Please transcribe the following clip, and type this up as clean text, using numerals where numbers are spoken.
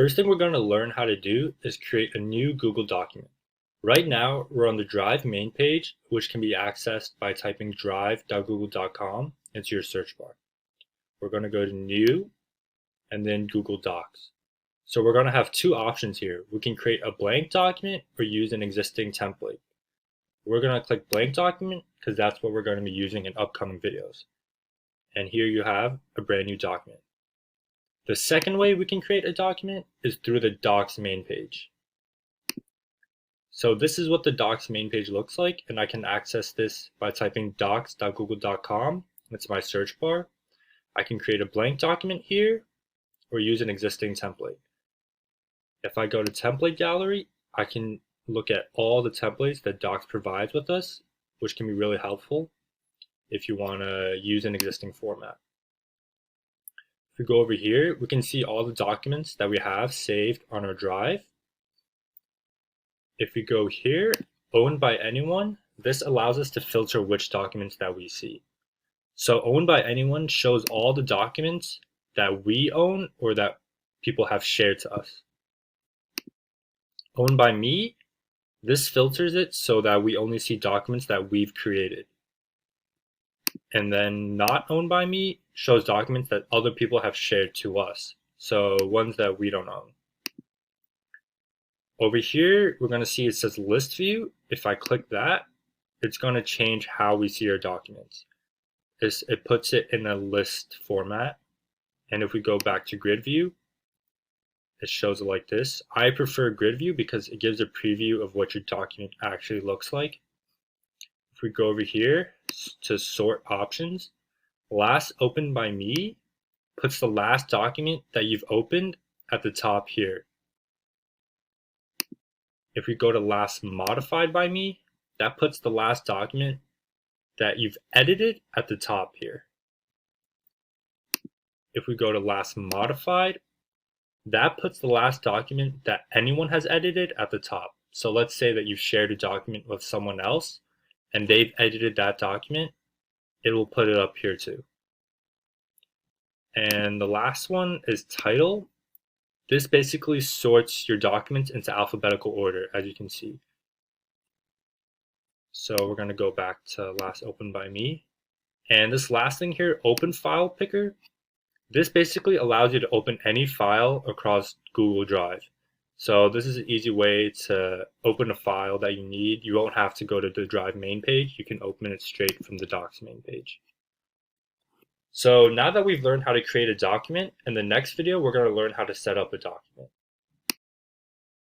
First thing we're going to learn how to do is create a new Google document. Right now, we're on the Drive main page, which can be accessed by typing drive.google.com into your search bar. We're going to go to New and then Google Docs. So we're going to have two options here. We can create a blank document or use an existing template. We're going to click blank document because that's what we're going to be using in upcoming videos. And here you have a brand new document. The second way we can create a document is through the Docs main page. So this is what the Docs main page looks like, and I can access this by typing docs.google.com. That's my search bar. I can create a blank document here or use an existing template. If I go to Template Gallery, I can look at all the templates that Docs provides with us, which can be really helpful if you want to use an existing format. If we go over here, we can see all the documents that we have saved on our drive. If we go here, owned by anyone, this allows us to filter which documents that we see. So owned by anyone shows all the documents that we own or that people have shared to us. Owned by me, this filters it so that we only see documents that we've created. And then not owned by me shows documents that other people have shared to us, so ones that we don't own. Over here, we're going to see it says list view. If I click that, it's going to change how we see our documents. It puts it in a list format. And if we go back to grid view, it shows it like this. I prefer grid view because it gives a preview of what your document actually looks like. If we go over here to sort options, last opened by me puts the last document that you've opened at the top here. If we go to last modified by me, that puts the last document that you've edited at the top here. If we go to last modified, that puts the last document that anyone has edited at the top. So let's say that you've shared a document with someone else and they've edited that document, it will put it up here too. And the last one is title. This basically sorts your documents into alphabetical order, as you can see. So we're going to go back to last opened by me. And this last thing here, open file picker, this basically allows you to open any file across Google Drive. So this is an easy way to open a file that you need. You won't have to go to the Drive main page. You can open it straight from the Docs main page. So now that we've learned how to create a document, in the next video, we're going to learn how to set up a document.